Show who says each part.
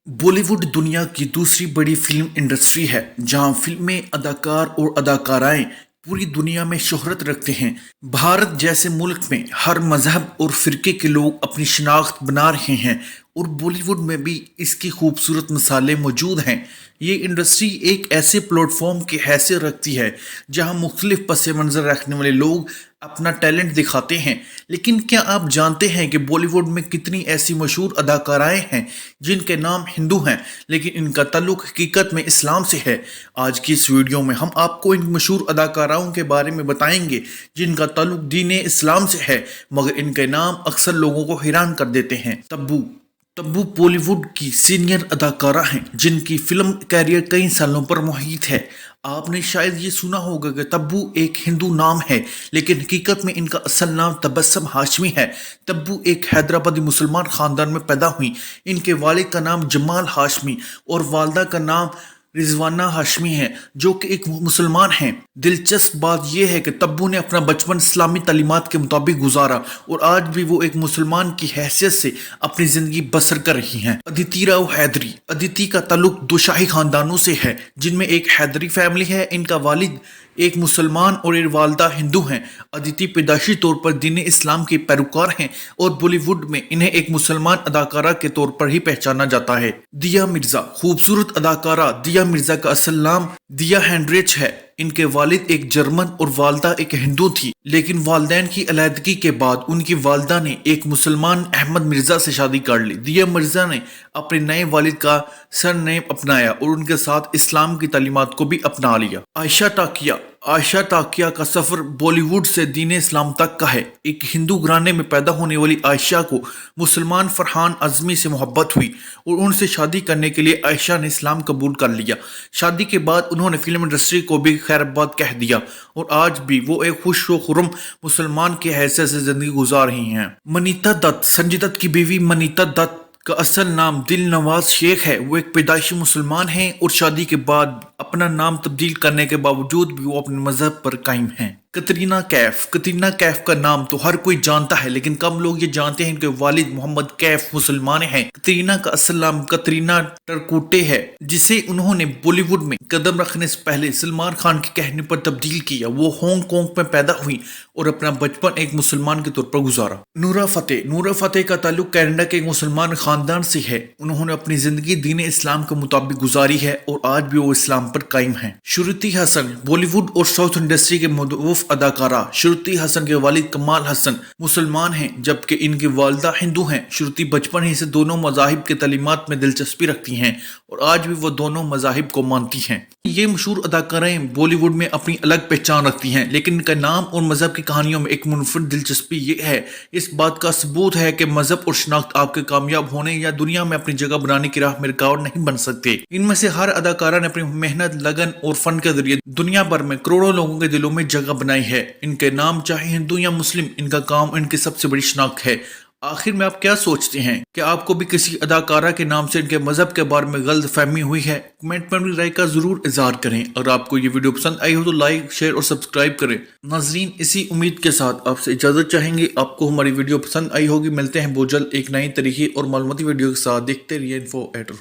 Speaker 1: بولی ووڈ دنیا کی دوسری بڑی فلم انڈسٹری ہے جہاں فلمیں اداکار اور اداکارائیں پوری دنیا میں شہرت رکھتے ہیں۔ بھارت جیسے ملک میں ہر مذہب اور فرقے کے لوگ اپنی شناخت بنا رہے ہیں اور بالی ووڈ میں بھی اس کی خوبصورت مثالیں موجود ہیں۔ یہ انڈسٹری ایک ایسے پلیٹ فارم کی حیثیت رکھتی ہے جہاں مختلف پس منظر رکھنے والے لوگ اپنا ٹیلنٹ دکھاتے ہیں۔ لیکن کیا آپ جانتے ہیں کہ بالی ووڈ میں کتنی ایسی مشہور اداکارائیں ہیں جن کے نام ہندو ہیں لیکن ان کا تعلق حقیقت میں اسلام سے ہے؟ آج کی اس ویڈیو میں ہم آپ کو ان مشہور اداکاراؤں کے بارے میں بتائیں گے جن کا تعلق دین اسلام سے ہے مگر ان کے نام اکثر لوگوں کو حیران کر دیتے ہیں۔ تبو بالی ووڈ کی سینئر اداکارہ ہیں جن کی فلم کیریئر کئی سالوں پر محیط ہے۔ آپ نے شاید یہ سنا ہوگا کہ تبو ایک ہندو نام ہے لیکن حقیقت میں ان کا اصل نام تبسم ہاشمی ہے۔ تبو ایک حیدرآبادی مسلمان خاندان میں پیدا ہوئی۔ ان کے والد کا نام جمال ہاشمی اور والدہ کا نام رضوانہ ہاشمی ہے جو کہ ایک مسلمان ہیں۔ دلچسپ بات یہ ہے کہ تبو نے اپنا بچپن اسلامی تعلیمات کے مطابق گزارا اور آج بھی وہ ایک مسلمان کی حیثیت سے اپنی زندگی بسر کر رہی ہیں۔ ادیتی راؤ حیدری۔ ادیتی کا تعلق دو شاہی خاندانوں سے ہے جن میں ایک حیدری فیملی ہے۔ ان کا والد ایک مسلمان اور والدہ ہندو ہیں۔ ادیتی پیدائشی طور پر دین اسلام کے پیروکار ہیں اور بالی ووڈ میں انہیں ایک مسلمان اداکارہ کے طور پر ہی پہچانا جاتا ہے۔ دیا مرزا۔ خوبصورت اداکارہ دیا مرزا کا اصل نام دیا ہینڈریچ ہے۔ ان کے والد ایک جرمن اور والدہ ایک ہندو تھی لیکن والدین کی علیحدگی کے بعد ان کی والدہ نے ایک مسلمان احمد مرزا سے شادی کر لی۔ دیا مرزا نے اپنے نئے والد کا سر نیم اپنایا اور ان کے ساتھ اسلام کی تعلیمات کو بھی اپنا لیا۔ عائشہ ٹاکیہ۔ عائشہ ٹاکیہ کا سفر بالی ووڈ سے دین اسلام تک کا ہے۔ ایک ہندو گھرانے میں پیدا ہونے والی عائشہ کو مسلمان فرحان اعظمی سے محبت ہوئی اور ان سے شادی کرنے کے لیے عائشہ نے اسلام قبول کر لیا۔ شادی کے بعد انہوں نے فلم انڈسٹری کو بھی خیر آباد کہہ دیا اور آج بھی وہ ایک خوش و خرم مسلمان کی حیثیت سے زندگی گزار رہی ہیں۔ منیتا دت۔ سنجے دت کی بیوی منیتا دت کا اصل نام دل نواز شیخ ہے۔ وہ ایک پیدائشی مسلمان ہیں اور شادی کے بعد اپنا نام تبدیل کرنے کے باوجود بھی وہ اپنے مذہب پر قائم ہیں۔ کترینہ کیف۔ کترینہ کیف کا نام تو ہر کوئی جانتا ہے لیکن کم لوگ یہ جانتے ہیں کہ والد محمد کیف مسلمان ہیں۔ کترینہ کا اصل نام کترینہ ٹرکوٹے ہے جسے انہوں نے بالی ووڈ میں قدم رکھنے سے پہلے سلمان خان کے کہنے پر تبدیل کیا۔ وہ ہانگ کانگ میں پیدا ہوئی اور اپنا بچپن ایک مسلمان کے طور پر گزارا۔ نورا فتح۔ نورا فتح کا تعلق کینیڈا کے ایک مسلمان خاندان سے ہے۔ انہوں نے اپنی زندگی دین اسلام کے مطابق گزاری ہے اور آج بھی وہ اسلام پر قائم ہیں۔ شروتی حسن۔ بالی ووڈ اور ساؤتھ انڈسٹری کے معروف اداکارہ شروتی حسن کے والد کمال حسن مسلمان ہیں جبکہ ان کی والدہ ہندو ہیں۔ شروتی بچپن ہی سے دونوں مذاہب کے تعلیمات میں دلچسپی رکھتی ہیں اور آج بھی وہ دونوں مذاہب کو مانتی ہیں۔ یہ مشہور اداکارائیں بالی ووڈ میں اپنی الگ پہچان رکھتی ہیں لیکن ان کا نام اور مذہب کی کہانیوں میں ایک منفرد دلچسپی یہ ہے۔ اس بات کا ثبوت ہے کہ مذہب اور شناخت آپ کے کامیاب ہونے یا دنیا میں اپنی جگہ بنانے کی راہ میں رکاوٹ نہیں بن سکتے۔ ان میں سے ہر اداکارہ نے اپنی محنت، لگن اور فن کے ذریعے دنیا بھر میں کروڑوں لوگوں کے دلوں میں جگہ بنائی ہے۔ ان کے نام چاہے ہندو یا مسلم، ان کا کام ان کی سب سے بڑی شناخت ہے۔ آخر میں آپ کیا سوچتے ہیں؟ کہ آپ کو بھی کسی اداکارہ کے نام سے ان کے مذہب کے بارے میں غلط فہمی ہوئی ہے؟ کمنٹ میں اپنی رائے کا ضرور اظہار کریں۔ اگر آپ کو یہ ویڈیو پسند آئی ہو تو لائک، شیئر اور سبسکرائب کریں۔ ناظرین، اسی امید کے ساتھ آپ سے اجازت چاہیں گے۔ آپ کو ہماری ویڈیو پسند آئی ہوگی۔ ملتے ہیں بہت جلد ایک نئی طریقے اور معلوماتی ویڈیو کے ساتھ۔ دیکھتے رہیے انفو ایٹ۔